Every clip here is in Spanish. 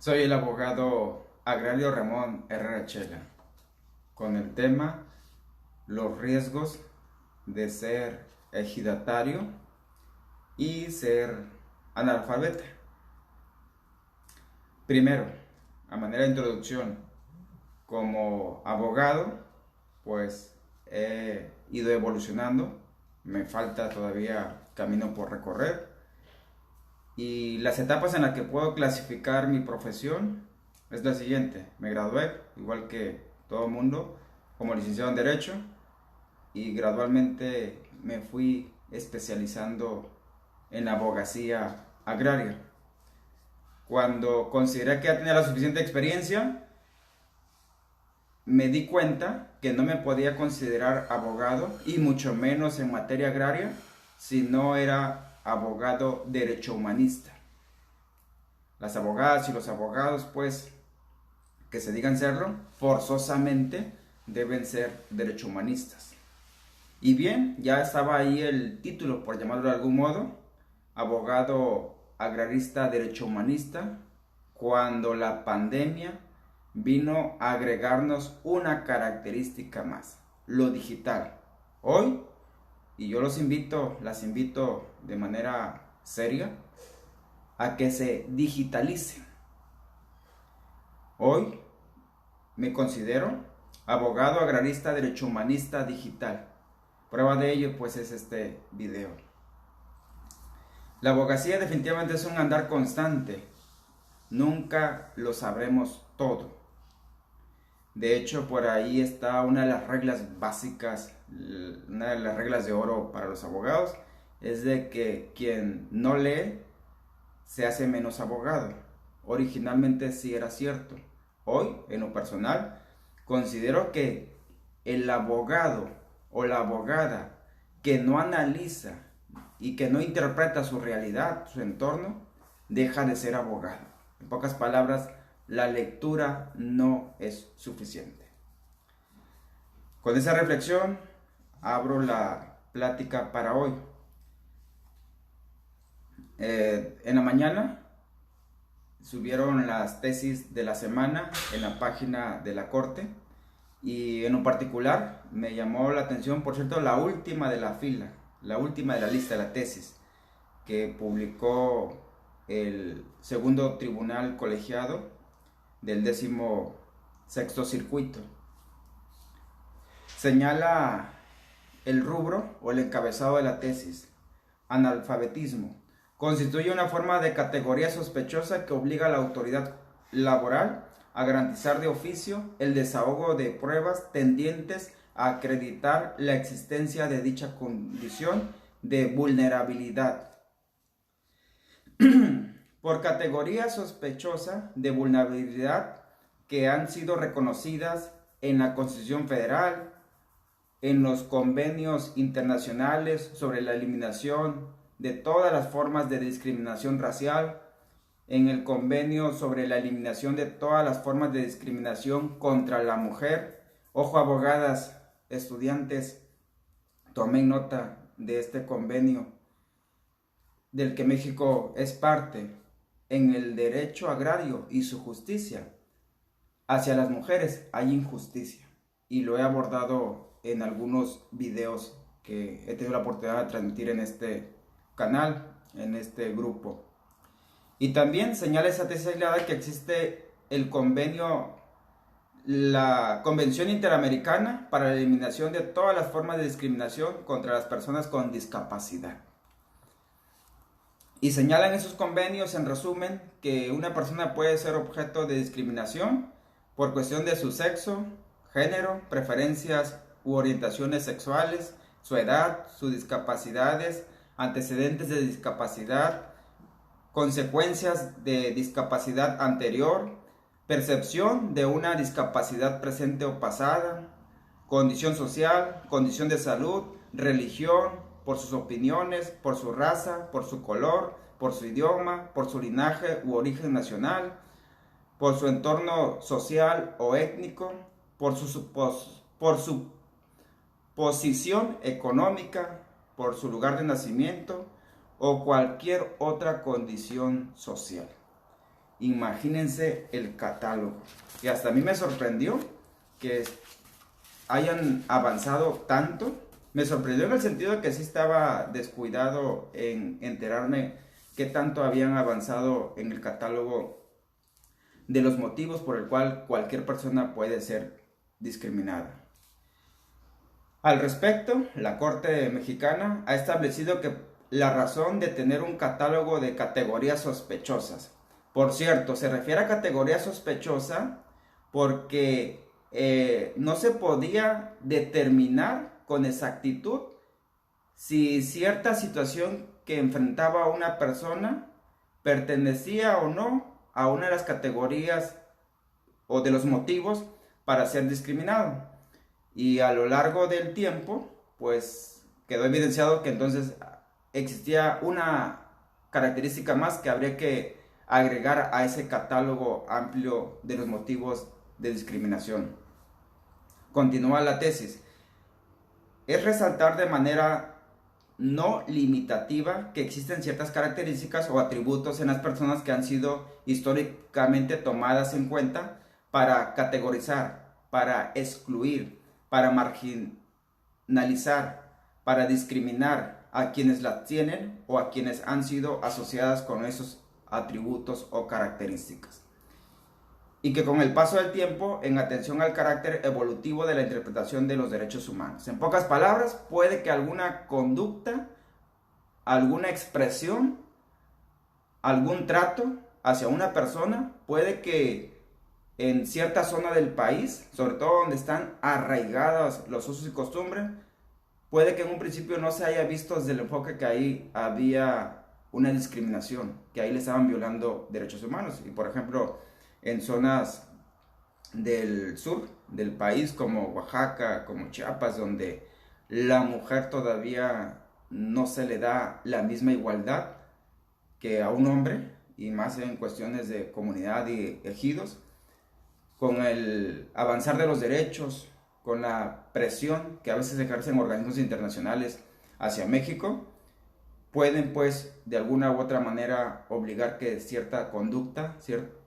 Soy el abogado agrario Ramón Herrera Chela, con el tema los riesgos de ser ejidatario y ser analfabeta. Primero, a manera de introducción, como abogado, pues he ido evolucionando, me falta todavía camino por recorrer y las etapas en las que puedo clasificar mi profesión es la siguiente. Me gradué, igual que todo el mundo, como licenciado en Derecho y gradualmente me fui especializando en abogacía agraria. Cuando consideré que ya tenía la suficiente experiencia, me di cuenta que no me podía considerar abogado y mucho menos en materia agraria si no era abogado derecho humanista. Las abogadas y los abogados, pues, que se digan serlo, forzosamente deben ser derecho humanistas. Y bien, ya estaba ahí el título, por llamarlo de algún modo, abogado agrarista derecho humanista, cuando la pandemia vino a agregarnos una característica más, lo digital. Hoy, y yo las invito de manera seria, a que se digitalicen. Hoy me considero abogado agrarista derecho humanista digital. Prueba de ello pues es este video. La abogacía definitivamente es un andar constante. Nunca lo sabremos todo. De hecho, por ahí está una de las reglas básicas, una de las reglas de oro para los abogados, es de que quien no lee se hace menos abogado. Originalmente sí era cierto. Hoy, en lo personal, considero que el abogado o la abogada que no analiza y que no interpreta su realidad, su entorno, deja de ser abogado. En pocas palabras, la lectura no es suficiente. Con esa reflexión, abro la plática para hoy. En la mañana subieron las tesis de la semana en la página de la Corte y en lo particular me llamó la atención, por cierto, la última de la fila, la última de la lista de la tesis que publicó el segundo tribunal colegiado del 16º circuito. Señala el rubro o el encabezado de la tesis: analfabetismo constituye una forma de categoría sospechosa que obliga a la autoridad laboral a garantizar de oficio el desahogo de pruebas tendientes a acreditar la existencia de dicha condición de vulnerabilidad. Por categoría sospechosa de vulnerabilidad que han sido reconocidas en la Constitución Federal, en los convenios internacionales sobre la eliminación de todas las formas de discriminación racial, en el convenio sobre la eliminación de todas las formas de discriminación contra la mujer. Ojo, abogadas, estudiantes, tomen nota de este convenio del que México es parte. En el derecho agrario y su justicia hacia las mujeres hay injusticia, y lo he abordado en algunos videos que he tenido la oportunidad de transmitir en este canal, en este grupo. Y también señala esa tesis aislada que existe el convenio, la Convención Interamericana para la Eliminación de todas las formas de discriminación contra las personas con discapacidad. Y señalan esos convenios, en resumen, que una persona puede ser objeto de discriminación por cuestión de su sexo, género, preferencias u orientaciones sexuales, su edad, sus discapacidades, antecedentes de discapacidad, consecuencias de discapacidad anterior, percepción de una discapacidad presente o pasada, condición social, condición de salud, religión, por sus opiniones, por su raza, por su color, por su idioma, por su linaje u origen nacional, por su entorno social o étnico, por su posición económica, por su lugar de nacimiento o cualquier otra condición social. imagínense el catálogo. Y hasta a mí me sorprendió que hayan avanzado tanto. Me sorprendió en el sentido de que sí estaba descuidado en enterarme qué tanto habían avanzado en el catálogo de los motivos por el cual cualquier persona puede ser discriminada. Al respecto, la Corte Mexicana ha establecido que la razón de tener un catálogo de categorías sospechosas. Por cierto, se refiere a categoría sospechosa porque no se podía determinar con exactitud si cierta situación que enfrentaba una persona pertenecía o no a una de las categorías o de los motivos para ser discriminado. Y a lo largo del tiempo, pues quedó evidenciado que entonces existía una característica más que habría que agregar a ese catálogo amplio de los motivos de discriminación. Continúa la tesis. Es resaltar de manera no limitativa que existen ciertas características o atributos en las personas que han sido históricamente tomadas en cuenta para categorizar, para excluir, para marginalizar, para discriminar a quienes las tienen o a quienes han sido asociadas con esos atributos o características. Y que con el paso del tiempo, en atención al carácter evolutivo de la interpretación de los derechos humanos. En pocas palabras, puede que alguna conducta, alguna expresión, algún trato hacia una persona, puede que en cierta zona del país, sobre todo donde están arraigados los usos y costumbres, puede que en un principio no se haya visto desde el enfoque que ahí había una discriminación, que ahí le estaban violando derechos humanos. Y por ejemplo, en zonas del sur del país como Oaxaca, como Chiapas, donde la mujer todavía no se le da la misma igualdad que a un hombre, y más en cuestiones de comunidad y ejidos, con el avanzar de los derechos, con la presión que a veces ejercen organismos internacionales hacia México, pueden pues de alguna u otra manera obligar que cierta conducta, cierto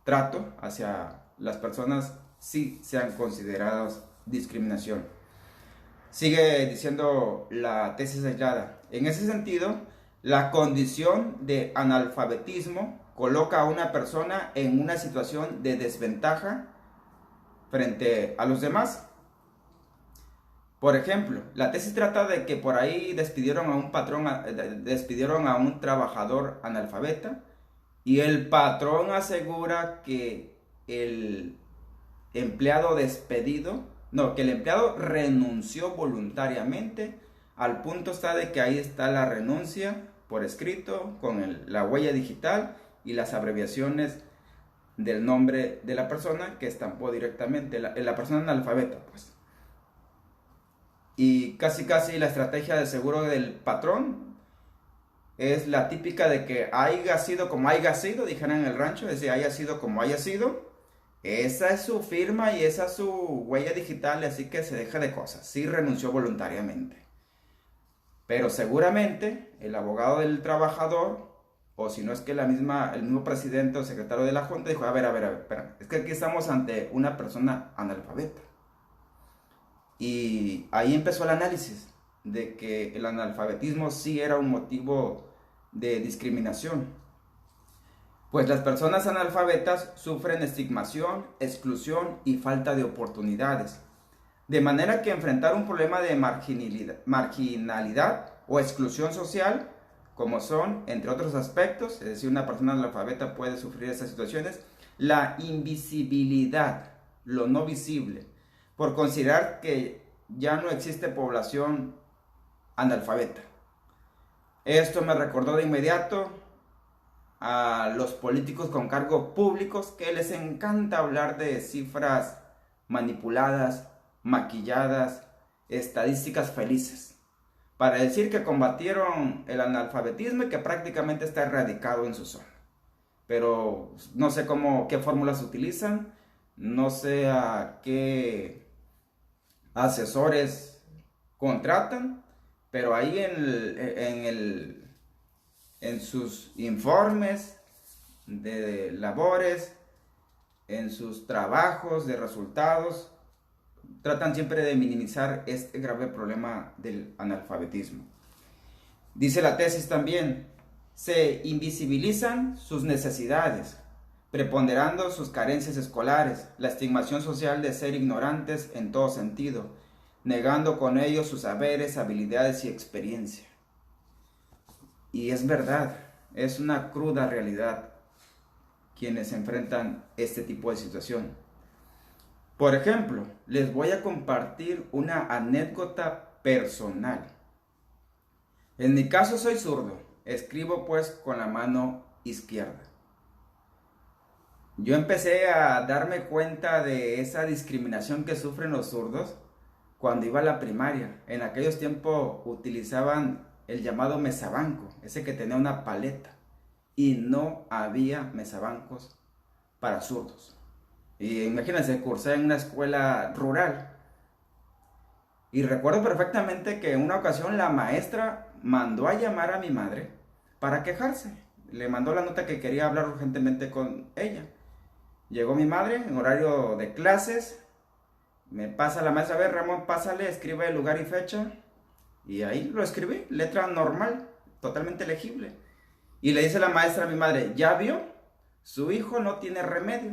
trato hacia las personas sí sean consideradas discriminación. Sigue diciendo la tesis aislada. En ese sentido, la condición de analfabetismo coloca a una persona en una situación de desventaja frente a los demás. Por ejemplo, la tesis trata de que por ahí despidieron a un trabajador analfabeta y el patrón asegura que el empleado que el empleado renunció voluntariamente. Al punto está de que ahí está la renuncia por escrito con la huella digital y las abreviaciones del nombre de la persona que estampó directamente, la persona analfabeta, pues. Y casi la estrategia de seguro del patrón es la típica de que haya sido como haya sido, dijeron en el rancho, es decir, haya sido como haya sido, esa es su firma y esa es su huella digital, así que se deja de cosas, sí renunció voluntariamente. Pero seguramente el abogado del trabajador, o si no es que el mismo presidente o secretario de la Junta dijo, a ver, espera, es que aquí estamos ante una persona analfabeta. Y ahí empezó el análisis de que el analfabetismo sí era un motivo de discriminación. Pues las personas analfabetas sufren estigmación, exclusión y falta de oportunidades. De manera que enfrentar un problema de marginalidad o exclusión social, como son, entre otros aspectos, es decir, una persona analfabeta puede sufrir esas situaciones, la invisibilidad, lo no visible, por considerar que ya no existe población analfabeta. Esto me recordó de inmediato a los políticos con cargos públicos que les encanta hablar de cifras manipuladas, maquilladas, estadísticas felices, para decir que combatieron el analfabetismo y que prácticamente está erradicado en su zona. Pero no sé qué fórmulas utilizan, no sé a qué asesores contratan, pero ahí en sus informes de labores, en sus trabajos, de resultados, tratan siempre de minimizar este grave problema del analfabetismo. Dice la tesis también, se invisibilizan sus necesidades, preponderando sus carencias escolares, la estigmación social de ser ignorantes en todo sentido, negando con ello sus saberes, habilidades y experiencia. Y es verdad, es una cruda realidad quienes enfrentan este tipo de situación. Por ejemplo, les voy a compartir una anécdota personal. En mi caso soy zurdo, escribo pues con la mano izquierda. Yo empecé a darme cuenta de esa discriminación que sufren los zurdos cuando iba a la primaria. En aquellos tiempos utilizaban el llamado mesabanco, ese que tenía una paleta, y no había mesabancos para zurdos. Y imagínense, cursé en una escuela rural. Y recuerdo perfectamente que en una ocasión la maestra mandó a llamar a mi madre para quejarse. Le mandó la nota que quería hablar urgentemente con ella. Llegó mi madre en horario de clases. Me pasa la maestra, a ver Ramón, pásale, escribe el lugar y fecha. Y ahí lo escribí, letra normal, totalmente legible. Y le dice la maestra a mi madre, ¿ya vio? Su hijo no tiene remedio.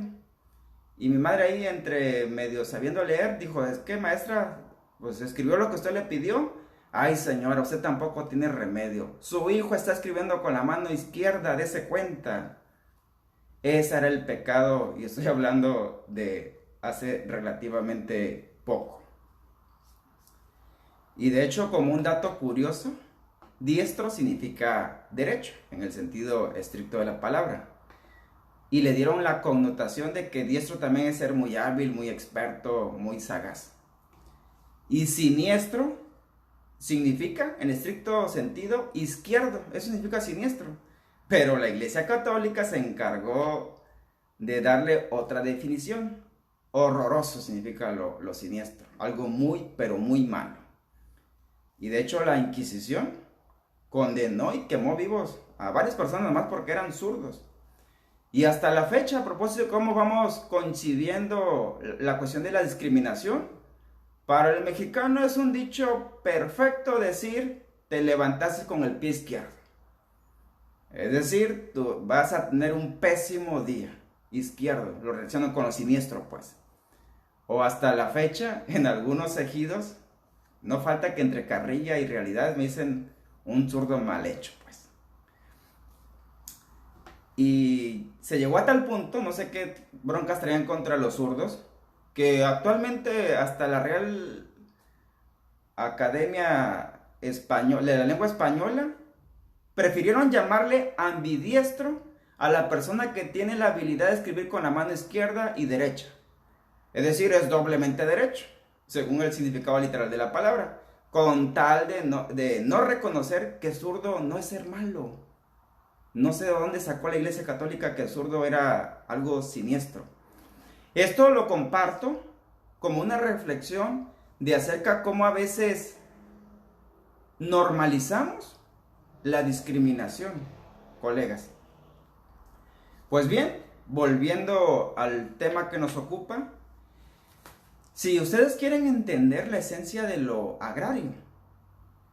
Y mi madre ahí entre medio sabiendo leer dijo, es que maestra, pues escribió lo que usted le pidió. Ay señora, usted tampoco tiene remedio. Su hijo está escribiendo con la mano izquierda, dese cuenta. Ese era el pecado, y estoy hablando de hace relativamente poco. Y de hecho, como un dato curioso, diestro significa derecho, en el sentido estricto de la palabra. Y le dieron la connotación de que diestro también es ser muy hábil, muy experto, muy sagaz. Y siniestro significa, en estricto sentido, izquierdo. Eso significa siniestro. Pero la Iglesia Católica se encargó de darle otra definición. Horroroso significa lo siniestro. Algo muy, pero muy malo. Y de hecho la Inquisición condenó y quemó vivos a varias personas más porque eran zurdos. Y hasta la fecha, a propósito de cómo vamos concibiendo la cuestión de la discriminación, para el mexicano es un dicho perfecto decir, te levantaste con el pie izquierdo. Es decir, tú vas a tener un pésimo día, izquierdo, lo relacionan con lo siniestro pues. O hasta la fecha, en algunos ejidos, no falta que entre carrilla y realidad me dicen un zurdo mal hecho pues. Y se llegó a tal punto, no sé qué broncas traían contra los zurdos, que actualmente hasta la Real Academia Española, de la Lengua Española, prefirieron llamarle ambidiestro a la persona que tiene la habilidad de escribir con la mano izquierda y derecha. Es decir, es doblemente derecho, según el significado literal de la palabra, con tal de no reconocer que zurdo no es ser malo. No sé de dónde sacó la Iglesia Católica que el zurdo era algo siniestro. Esto lo comparto como una reflexión de acerca cómo a veces normalizamos la discriminación, colegas. Pues bien, volviendo al tema que nos ocupa, si ustedes quieren entender la esencia de lo agrario,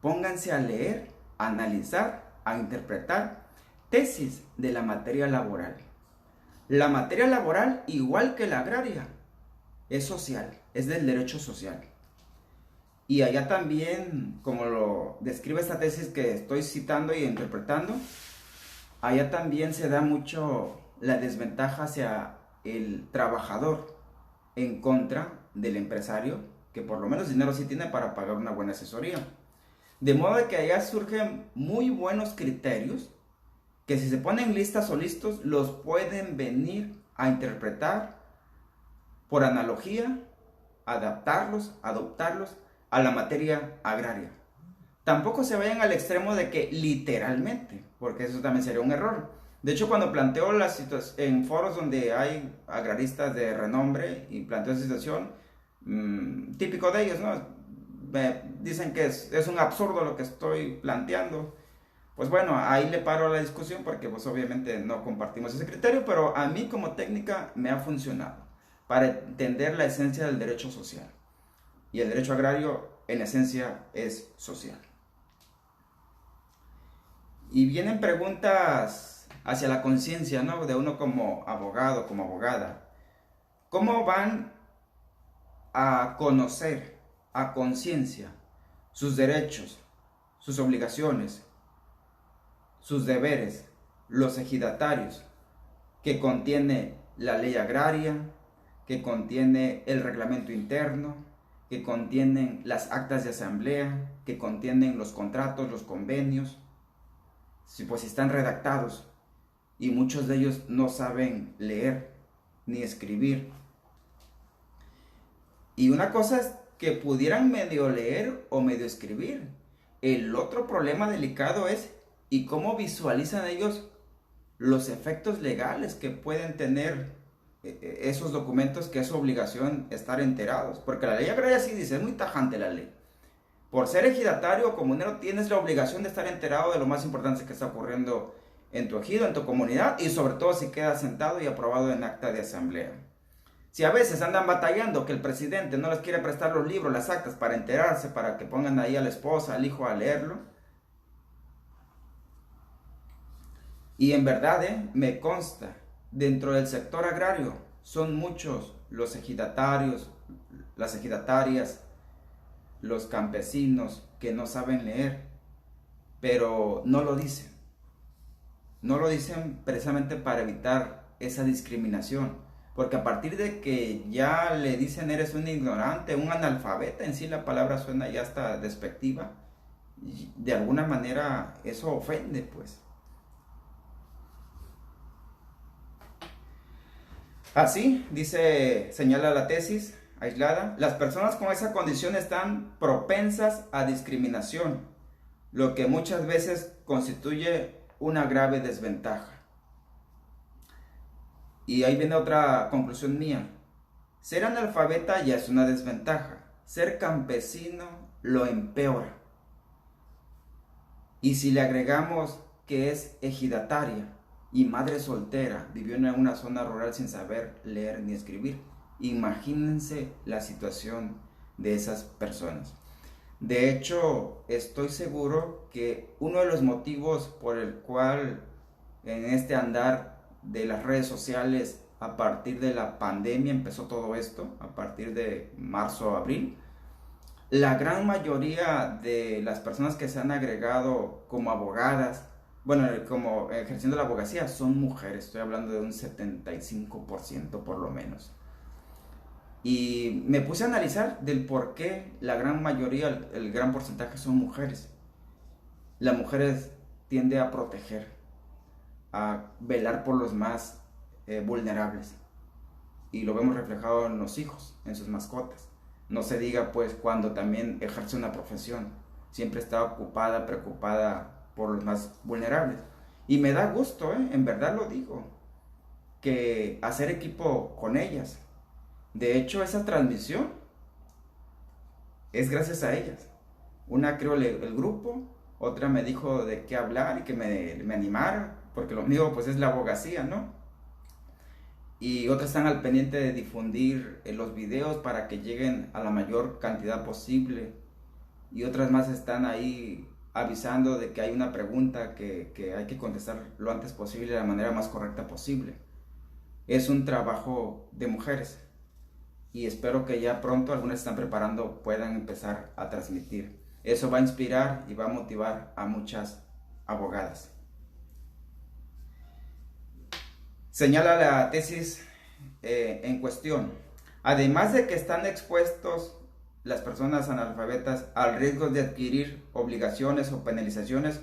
pónganse a leer, a analizar, a interpretar tesis de la materia laboral. La materia laboral, igual que la agraria, es social, es del derecho social. Y allá también, como lo describe esta tesis que estoy citando y interpretando, allá también se da mucho la desventaja hacia el trabajador en contra del empresario, que por lo menos dinero sí tiene para pagar una buena asesoría. De modo que allá surgen muy buenos criterios que si se ponen listas o listos, los pueden venir a interpretar por analogía, adaptarlos, adoptarlos a la materia agraria. Tampoco se vayan al extremo de que literalmente, porque eso también sería un error. De hecho, cuando planteo la situación en foros donde hay agraristas de renombre y planteo esa situación, típico de ellos, ¿no? Me dicen que es un absurdo lo que estoy planteando. Pues bueno, ahí le paro la discusión porque pues obviamente no compartimos ese criterio, pero a mí como técnica me ha funcionado para entender la esencia del derecho social. Y el derecho agrario en esencia es social. Y vienen preguntas hacia la conciencia, ¿no? De uno como abogado, como abogada. ¿Cómo van a conocer a conciencia sus derechos, sus obligaciones, sus deberes, los ejidatarios, que contiene la ley agraria, que contiene el reglamento interno, que contienen las actas de asamblea, que contienen los contratos, los convenios, pues están redactados y muchos de ellos no saben leer ni escribir? Y una cosa es que pudieran medio leer o medio escribir. El otro problema delicado es y cómo visualizan ellos los efectos legales que pueden tener esos documentos, que es su obligación estar enterados. Porque la ley agraria sí dice, es muy tajante la ley. Por ser ejidatario o comunero tienes la obligación de estar enterado de lo más importante que está ocurriendo en tu ejido, en tu comunidad, y sobre todo si queda sentado y aprobado en acta de asamblea. Si a veces andan batallando que el presidente no les quiere prestar los libros, las actas para enterarse, para que pongan ahí a la esposa, al hijo a leerlo. Y en verdad, me consta, dentro del sector agrario son muchos los ejidatarios, las ejidatarias, los campesinos que no saben leer, pero no lo dicen. No lo dicen precisamente para evitar esa discriminación. Porque a partir de que ya le dicen eres un ignorante, un analfabeta, en sí la palabra suena ya hasta despectiva, de alguna manera eso ofende, pues. Así, señala la tesis aislada, las personas con esa condición están propensas a discriminación, lo que muchas veces constituye una grave desventaja. Y ahí viene otra conclusión mía. Ser analfabeta ya es una desventaja. Ser campesino lo empeora. Y si le agregamos que es ejidataria y madre soltera, vivió en una zona rural sin saber leer ni escribir, imagínense la situación de esas personas. De hecho, estoy seguro que uno de los motivos por el cual en este andar de las redes sociales a partir de la pandemia empezó todo esto, a partir de marzo, abril, la gran mayoría de las personas que se han agregado como abogadas, bueno, como ejerciendo la abogacía, son mujeres. Estoy hablando de un 75% por lo menos. Y me puse a analizar del por qué la gran mayoría, el gran porcentaje son mujeres. Las mujeres tienden a proteger, a velar por los más vulnerables. Y lo vemos reflejado en los hijos, en sus mascotas. No se diga pues cuando también ejerce una profesión. Siempre está ocupada, preocupada por los más vulnerables. Y me da gusto, en verdad lo digo, que hacer equipo con ellas. De hecho, esa transmisión es gracias a ellas. Una creó el grupo, otra me dijo de qué hablar y que me animara, porque lo mío pues es la abogacía, ¿no? Y otras están al pendiente de difundir los videos para que lleguen a la mayor cantidad posible. Y otras más están ahí avisando de que hay una pregunta que hay que contestar lo antes posible de la manera más correcta posible. Es un trabajo de mujeres. Y espero que ya pronto algunas están preparando, puedan empezar a transmitir. Eso va a inspirar y va a motivar a muchas abogadas. Señala la tesis en cuestión. Además de que están expuestos las personas analfabetas al riesgo de adquirir obligaciones o penalizaciones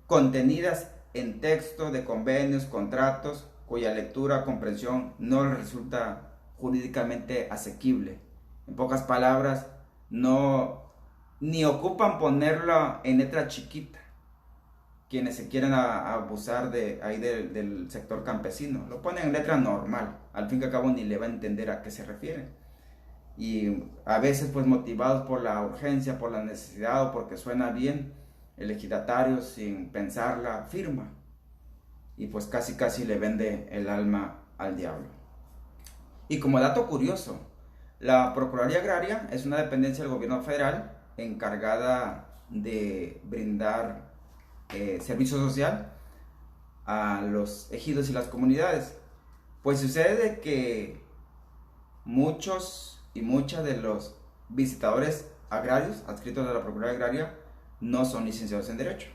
contenidas en texto de convenios, contratos, cuya lectura o comprensión no les resulta jurídicamente asequible. En pocas palabras, ni ocupan ponerla en letra chiquita quienes se quieren abusar del sector campesino. Lo ponen en letra normal, al fin y al cabo ni le va a entender a qué se refiere. Y a veces pues motivados por la urgencia, por la necesidad o porque suena bien, el ejidatario, sin pensarla, firma. Y pues casi le vende el alma al diablo. Y como dato curioso, la Procuraduría Agraria es una dependencia del gobierno federal encargada de brindar servicio social a los ejidos y las comunidades. Pues sucede que muchos y muchas de los visitadores agrarios adscritos a la Procuraduría Agraria no son licenciados en Derecho.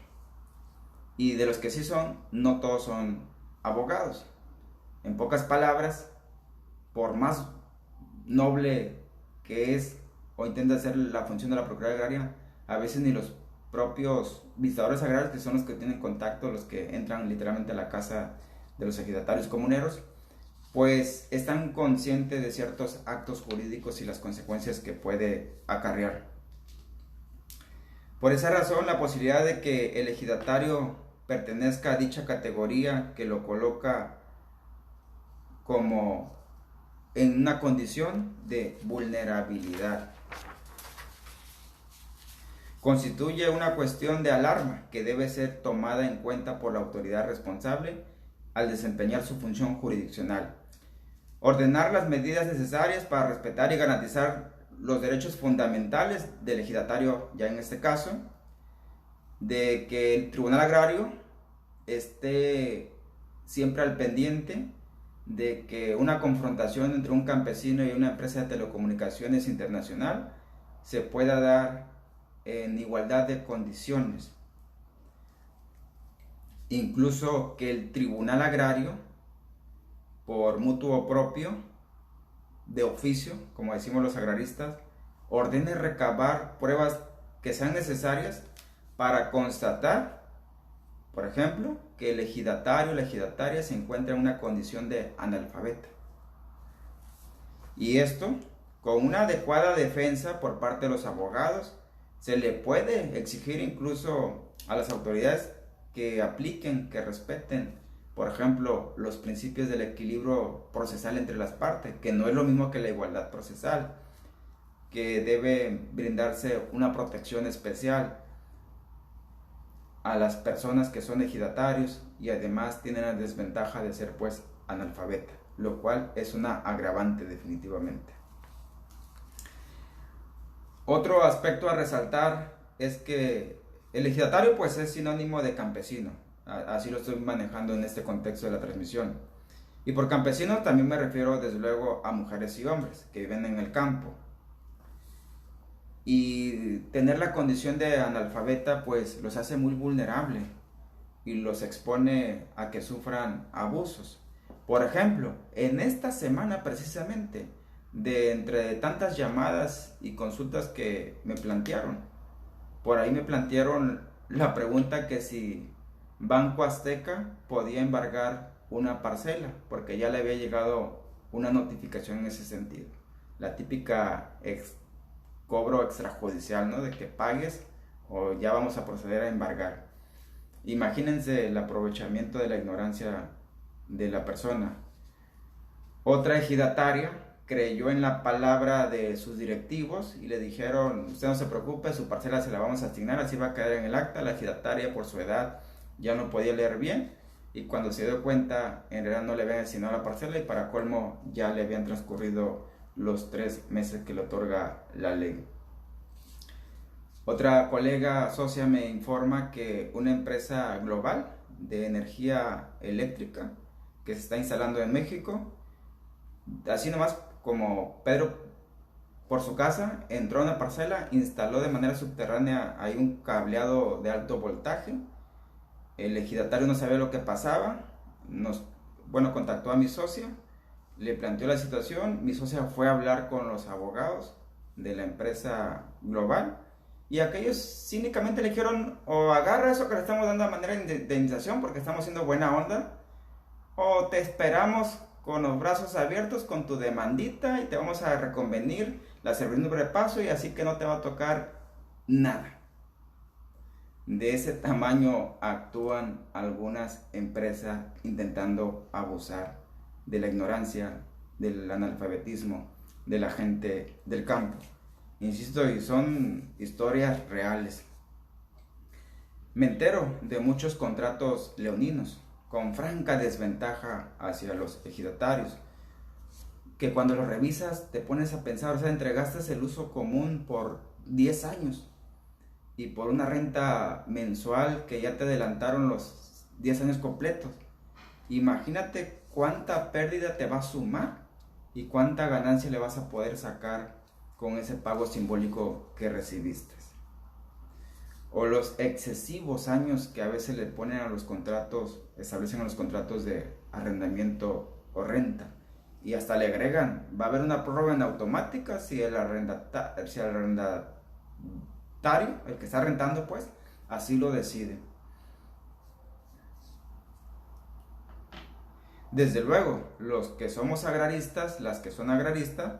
Y de los que sí son, no todos son abogados. En pocas palabras, por más noble que es o intenta hacer la función de la Procuraduría Agraria, a veces ni los propios visitadores agrarios, que son los que tienen contacto, los que entran literalmente a la casa de los ejidatarios comuneros, pues están conscientes de ciertos actos jurídicos y las consecuencias que puede acarrear. Por esa razón, la posibilidad de que el ejidatario pertenezca a dicha categoría que lo coloca como en una condición de vulnerabilidad constituye una cuestión de alarma que debe ser tomada en cuenta por la autoridad responsable al desempeñar su función jurisdiccional. Ordenar las medidas necesarias para respetar y garantizar los derechos fundamentales del ejidatario, ya en este caso, de que el Tribunal Agrario esté siempre al pendiente de que una confrontación entre un campesino y una empresa de telecomunicaciones internacional se pueda dar en igualdad de condiciones. Incluso que el Tribunal Agrario, por mutuo propio, de oficio, como decimos los agraristas, ordene recabar pruebas que sean necesarias para constatar, por ejemplo, que el ejidatario o la ejidataria se encuentra en una condición de analfabeta. Y esto, con una adecuada defensa por parte de los abogados, se le puede exigir incluso a las autoridades que apliquen, que respeten, por ejemplo, los principios del equilibrio procesal entre las partes, que no es lo mismo que la igualdad procesal, que debe brindarse una protección especial a las personas que son ejidatarios y además tienen la desventaja de ser pues analfabeta, lo cual es una agravante definitivamente. Otro aspecto a resaltar es que el ejidatario pues es sinónimo de campesino, así lo estoy manejando en este contexto de la transmisión. Y por campesino también me refiero desde luego a mujeres y hombres que viven en el campo. Y tener la condición de analfabeta pues los hace muy vulnerables y los expone a que sufran abusos. Por ejemplo, en esta semana precisamente, de entre tantas llamadas y consultas que me plantearon, por ahí me plantearon la pregunta que si Banco Azteca podía embargar una parcela, porque ya le había llegado una notificación en ese sentido. La típica cobro extrajudicial, ¿no? De que pagues o ya vamos a proceder a embargar. Imagínense el aprovechamiento de la ignorancia de la persona. Otra ejidataria creyó en la palabra de sus directivos y le dijeron: usted no se preocupe, su parcela se la vamos a asignar, así va a quedar en el acta. La ejidataria, por su edad, ya no podía leer bien y cuando se dio cuenta en realidad no le habían asignado la parcela y para colmo ya le habían transcurrido los 3 meses que le otorga la ley. Otra colega socia me informa que una empresa global de energía eléctrica que se está instalando en México, así nomás como Pedro por su casa, entró a una parcela, instaló de manera subterránea ahí un cableado de alto voltaje. El ejidatario no sabía lo que pasaba, contactó a mi socia, le planteó la situación, mi socia fue a hablar con los abogados de la empresa global y aquellos cínicamente le dijeron: o agarra eso que le estamos dando de manera de indemnización porque estamos haciendo buena onda, o te esperamos con los brazos abiertos con tu demandita y te vamos a reconvenir la servidumbre de paso y así que no te va a tocar nada. De ese tamaño actúan algunas empresas intentando abusar de la ignorancia, del analfabetismo de la gente del campo. Insisto, y son historias reales. Me entero de muchos contratos leoninos con franca desventaja hacia los ejidatarios, que cuando los revisas te pones a pensar, o sea, entregaste el uso común por 10 años y por una renta mensual que ya te adelantaron los 10 años completos. Imagínate cuánta pérdida te va a sumar y cuánta ganancia le vas a poder sacar con ese pago simbólico que recibiste. O los excesivos años que a veces le ponen a los contratos, establecen a los contratos de arrendamiento o renta. Y hasta le agregan, va a haber una prórroga en automática si el arrendatario, el que está rentando, pues, así lo decide. Desde luego, los que somos agraristas, las que son agraristas,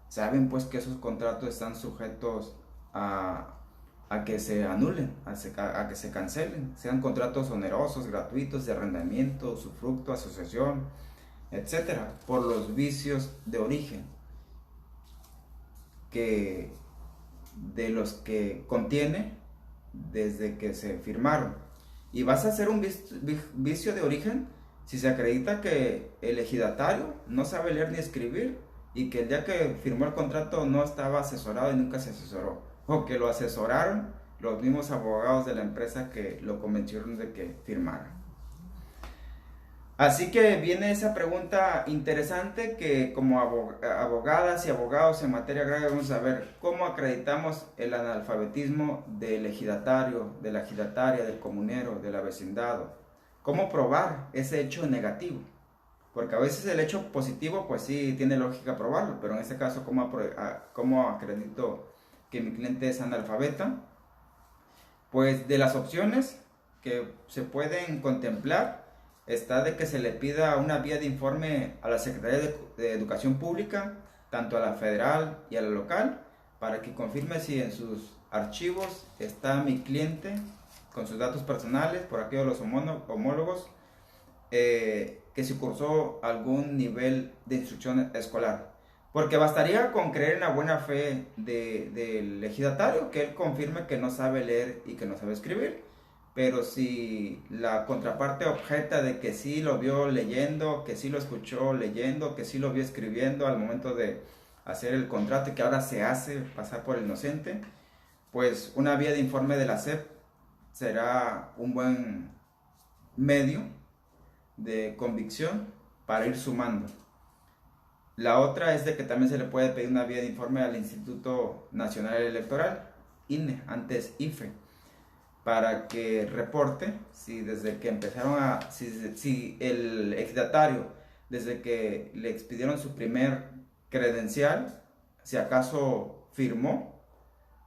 saben pues que esos contratos están sujetos a que se anulen, a que se cancelen, sean contratos onerosos, gratuitos, de arrendamiento, usufructo, asociación, etcétera, por los vicios de origen que de los que contiene desde que se firmaron. Y vas a hacer un vicio de origen si se acredita que el ejidatario no sabe leer ni escribir y que el día que firmó el contrato no estaba asesorado y nunca se asesoró, o que lo asesoraron los mismos abogados de la empresa que lo convencieron de que firmara. Así que viene esa pregunta interesante que como abogadas y abogados en materia agraria vamos a ver cómo acreditamos el analfabetismo del ejidatario, de la ejidataria, del comunero, del avecindado. ¿Cómo probar ese hecho negativo? Porque a veces el hecho positivo pues sí tiene lógica probarlo, pero en este caso ¿cómo acredito que mi cliente es analfabeta? Pues de las opciones que se pueden contemplar está de que se le pida una vía de informe a la Secretaría de Educación Pública, tanto a la federal y a la local, para que confirme si en sus archivos está mi cliente con sus datos personales, por aquellos los homólogos, que se cursó algún nivel de instrucción escolar. Porque bastaría con creer en la buena fe del ejidatario, que él confirme que no sabe leer y que no sabe escribir. Pero si la contraparte objeta de que sí lo vio leyendo, que sí lo escuchó leyendo, que sí lo vio escribiendo al momento de hacer el contrato y que ahora se hace pasar por el inocente, pues una vía de informe de la SEP será un buen medio de convicción para ir sumando. La otra es de que también se le puede pedir una vía de informe al Instituto Nacional Electoral, INE, antes IFE, para que reporte si desde que empezaron si el exdatario, desde que le expidieron su primer credencial, si acaso firmó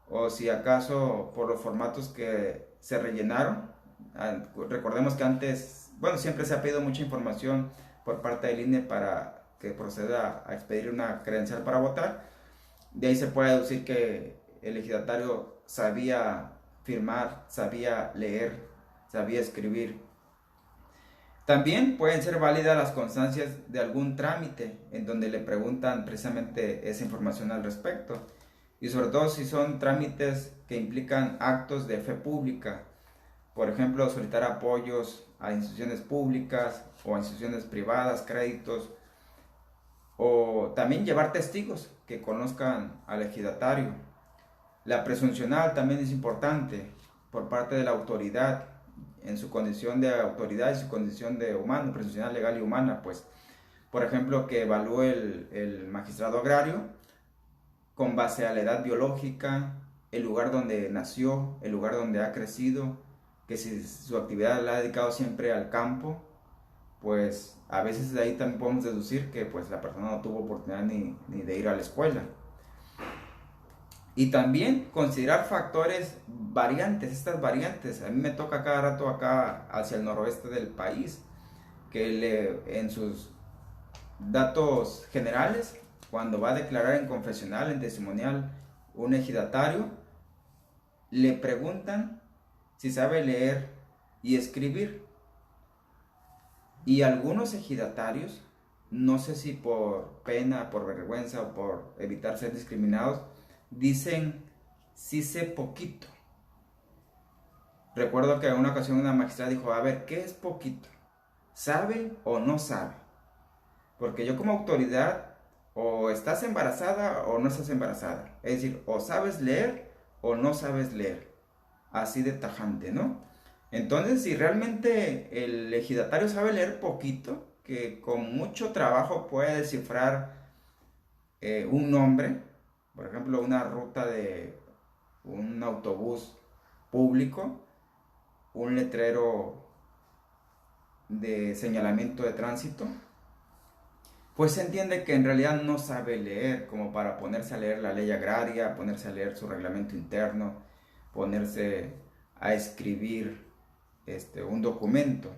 o si acaso por los formatos que se rellenaron. Recordemos que antes, bueno, siempre se ha pedido mucha información por parte del INE para que proceda a expedir una credencial para votar. De ahí se puede deducir que el ejidatario sabía firmar, sabía leer, sabía escribir. También pueden ser válidas las constancias de algún trámite en donde le preguntan precisamente esa información al respecto, y sobre todo si son trámites que implican actos de fe pública, por ejemplo solicitar apoyos a instituciones públicas o a instituciones privadas, créditos, o también llevar testigos que conozcan al ejidatario. La presuncional también es importante por parte de la autoridad, en su condición de autoridad y su condición de humano, presuncional legal y humana, pues, por ejemplo, que evalúe el magistrado agrario con base a la edad biológica, el lugar donde nació, el lugar donde ha crecido, que si su actividad la ha dedicado siempre al campo, pues a veces de ahí también podemos deducir que pues la persona no tuvo oportunidad ni de ir a la escuela. Y también considerar factores variantes, estas variantes. A mí me toca cada rato acá hacia el noroeste del país, que en sus datos generales, cuando va a declarar en confesional, en testimonial, un ejidatario, le preguntan si sabe leer y escribir. Y algunos ejidatarios, no sé si por pena, por vergüenza o por evitar ser discriminados, dicen sí sé poquito. Recuerdo que en una ocasión una magistrada dijo, a ver, ¿qué es poquito? ¿Sabe o no sabe? Porque yo como autoridad, o estás embarazada o no estás embarazada. Es decir, o sabes leer o no sabes leer. Así de tajante, ¿no? Entonces, si realmente el ejidatario sabe leer poquito, que con mucho trabajo puede descifrar un nombre, por ejemplo, una ruta de un autobús público, un letrero de señalamiento de tránsito, pues se entiende que en realidad no sabe leer, como para ponerse a leer la ley agraria, ponerse a leer su reglamento interno, ponerse a escribir un documento.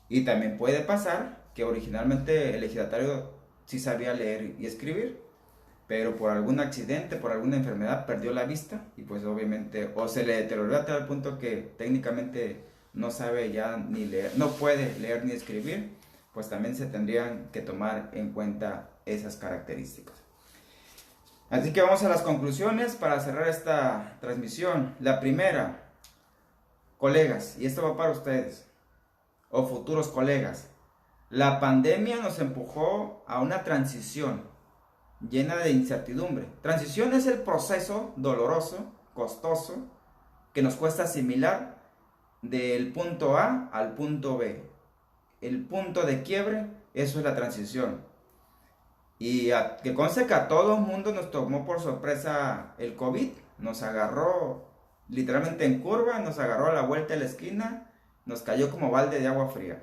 Y también puede pasar que originalmente el ejidatario sí sabía leer y escribir, pero por algún accidente, por alguna enfermedad perdió la vista y pues obviamente o se le deterioró a tal punto que técnicamente no sabe ya ni leer, no puede leer ni escribir, pues también se tendrían que tomar en cuenta esas características. Así que vamos a las conclusiones para cerrar esta transmisión. La primera, colegas, y esto va para ustedes, o futuros colegas, la pandemia nos empujó a una transición llena de incertidumbre. Transición es el proceso doloroso, costoso, que nos cuesta asimilar del punto A al punto B. El punto de quiebre, eso es la transición. Y que conste que a todo el mundo nos tomó por sorpresa el COVID, nos agarró literalmente en curva, nos agarró a la vuelta de la esquina, nos cayó como balde de agua fría.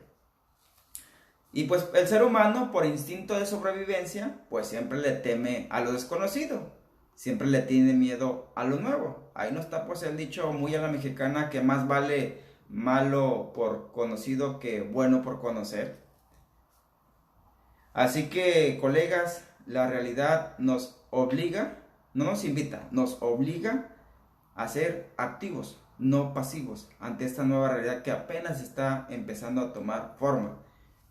Y pues el ser humano, por instinto de sobrevivencia, pues siempre le teme a lo desconocido, siempre le tiene miedo a lo nuevo. Ahí no está pues el dicho muy a la mexicana que más vale malo por conocido que bueno por conocer. Así que, colegas, la realidad nos obliga, no nos invita, nos obliga a ser activos, no pasivos, ante esta nueva realidad que apenas está empezando a tomar forma.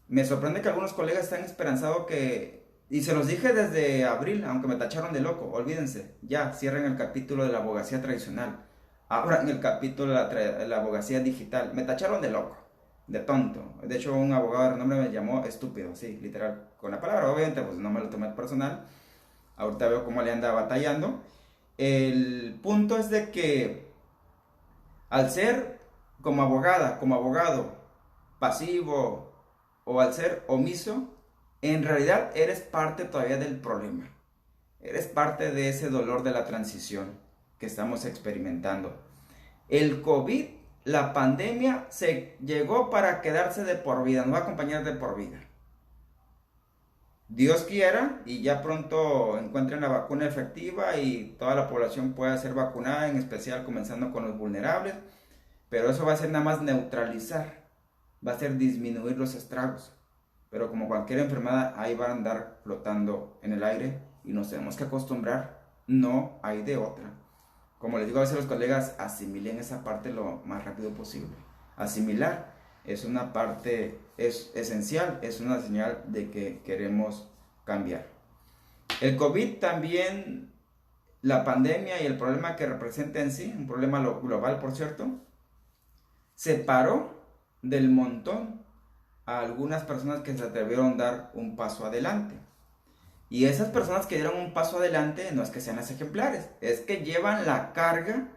Me sorprende que algunos colegas están esperanzados que, y se los dije desde abril, aunque me tacharon de loco, olvídense, ya cierren el capítulo de la abogacía tradicional, abran el capítulo de la abogacía digital, me tacharon de loco, de tonto. De hecho, un abogado de renombre me llamó estúpido, sí, literal, con la palabra, obviamente, pues no me lo tomé personal. Ahorita veo cómo le anda batallando. El punto es de que al ser como abogada, como abogado pasivo o al ser omiso, en realidad eres parte todavía del problema. Eres parte de ese dolor de la transición que estamos experimentando. El COVID, la pandemia, se llegó para quedarse de por vida, nos va a acompañar de por vida. Dios quiera y ya pronto encuentren la vacuna efectiva y toda la población pueda ser vacunada, en especial comenzando con los vulnerables, pero eso va a ser nada más neutralizar, va a ser disminuir los estragos, pero como cualquier enfermedad ahí va a andar flotando en el aire y nos tenemos que acostumbrar, no hay de otra. Como les digo a veces a los colegas, asimilen esa parte lo más rápido posible. Asimilar es una parte, es esencial, es una señal de que queremos cambiar. El COVID también, la pandemia y el problema que representa en sí, un problema global por cierto, separó del montón a algunas personas que se atrevieron a dar un paso adelante. Y esas personas que dieron un paso adelante no es que sean las ejemplares, es que llevan la carga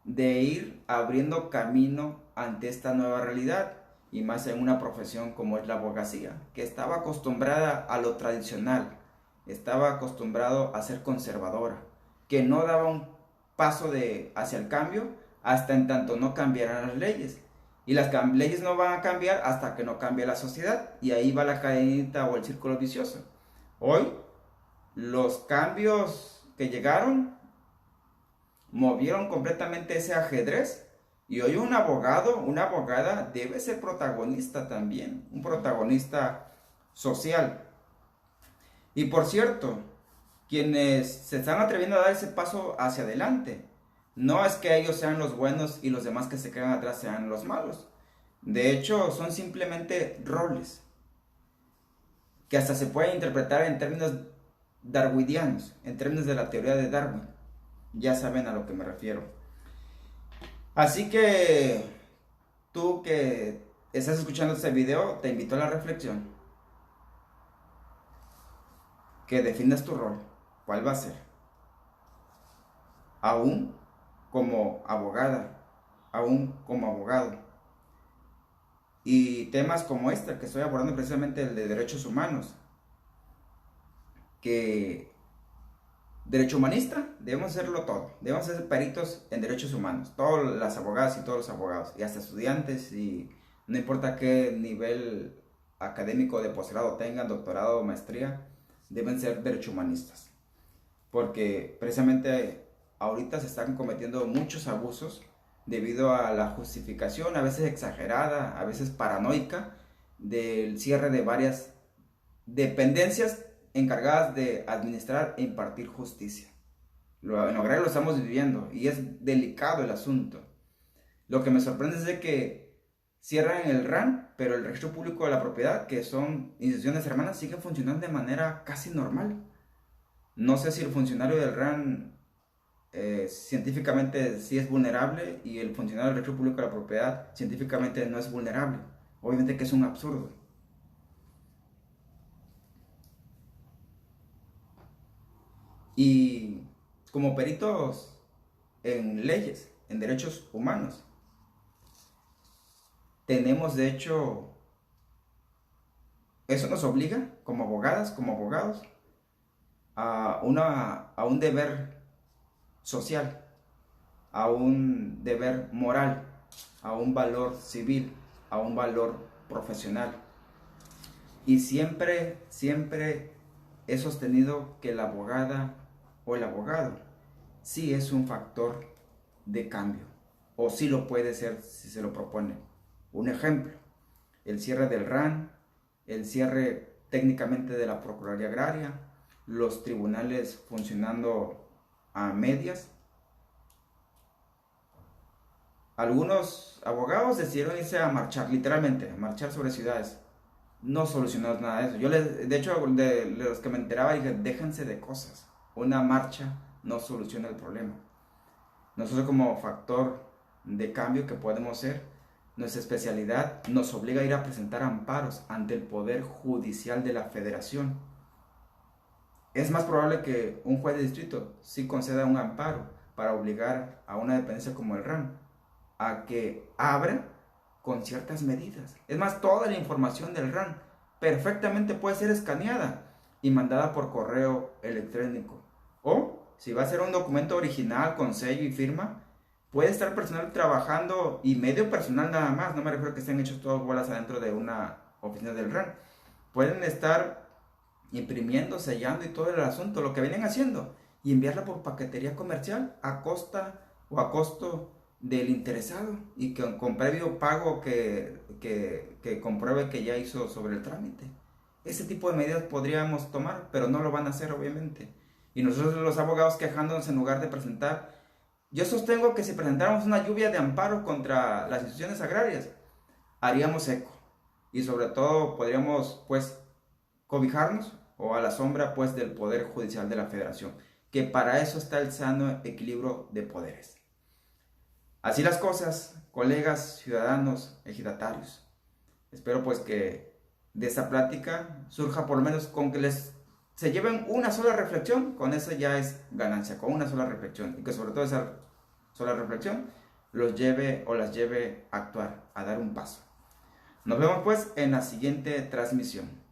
de ir abriendo camino ante esta nueva realidad, y más en una profesión como es la abogacía, que estaba acostumbrada a lo tradicional, estaba acostumbrado a ser conservadora, que no daba un paso hacia el cambio hasta en tanto no cambiaran las leyes. Y las leyes no van a cambiar hasta que no cambie la sociedad, y ahí va la cadenita o el círculo vicioso. Hoy los cambios que llegaron movieron completamente ese ajedrez y hoy un abogado, una abogada debe ser protagonista también, un protagonista social. Y por cierto, quienes se están atreviendo a dar ese paso hacia adelante, no es que ellos sean los buenos y los demás que se quedan atrás sean los malos. De hecho, son simplemente roles que hasta se pueden interpretar en términos darwinianos, en términos de la teoría de Darwin. Ya saben a lo que me refiero. Así que tú que estás escuchando este video, te invito a la reflexión, que definas tu rol, cuál va a ser, aún como abogada, aún como abogado. Y temas como este que estoy abordando, precisamente el de derechos humanos, que derecho humanista, debemos hacerlo todo, debemos ser peritos en derechos humanos, todas las abogadas y todos los abogados, y hasta estudiantes, y no importa qué nivel académico de posgrado tengan, doctorado o maestría, deben ser derecho humanistas, porque precisamente ahorita se están cometiendo muchos abusos debido a la justificación, a veces exagerada, a veces paranoica, del cierre de varias dependencias encargadas de administrar e impartir justicia. En lo agrario lo estamos viviendo y es delicado el asunto. Lo que me sorprende es de que cierran el RAN, pero el registro público de la propiedad, que son instituciones hermanas, sigue funcionando de manera casi normal. No sé si el funcionario del RAN científicamente sí es vulnerable y el funcionario del registro público de la propiedad científicamente no es vulnerable. Obviamente que es un absurdo. Y como peritos en leyes, en derechos humanos, tenemos de hecho, eso nos obliga como abogadas, como abogados, a un deber social, a un deber moral, a un valor civil, a un valor profesional. Y siempre, siempre he sostenido que la abogada o el abogado sí es un factor de cambio, o sí lo puede ser si se lo propone. Un ejemplo, el cierre del RAN, el cierre técnicamente de la Procuraduría Agraria, los tribunales funcionando a medias. Algunos abogados decidieron irse a marchar, literalmente, a marchar sobre ciudades. No solucionó nada de eso. De hecho, de los que me enteraba, dije, déjense de cosas. Una marcha no soluciona el problema. Nosotros como factor de cambio que podemos ser, nuestra especialidad nos obliga a ir a presentar amparos ante el Poder Judicial de la Federación. Es más probable que un juez de distrito sí conceda un amparo para obligar a una dependencia como el RAM a que abra con ciertas medidas. Es más, toda la información del RAN perfectamente puede ser escaneada y mandada por correo electrónico. O, si va a ser un documento original con sello y firma, puede estar personal trabajando y medio personal nada más. No me refiero a que estén hechos todas bolas adentro de una oficina del RAN. Pueden estar imprimiendo, sellando y todo el asunto, lo que vienen haciendo, y enviarla por paquetería comercial a costa o a costo del interesado y con previo pago que compruebe que ya hizo sobre el trámite. Ese tipo de medidas podríamos tomar, pero no lo van a hacer obviamente. Y nosotros los abogados quejándonos en lugar de presentar, yo sostengo que si presentáramos una lluvia de amparo contra las instituciones agrarias, haríamos eco. Y sobre todo podríamos pues cobijarnos o a la sombra pues del Poder Judicial de la Federación, que para eso está el sano equilibrio de poderes. Así las cosas, colegas, ciudadanos, ejidatarios. Espero pues que de esta plática surja por lo menos con que se lleven una sola reflexión, con eso ya es ganancia, con una sola reflexión, y que sobre todo esa sola reflexión los lleve o las lleve a actuar, a dar un paso. Nos vemos pues en la siguiente transmisión.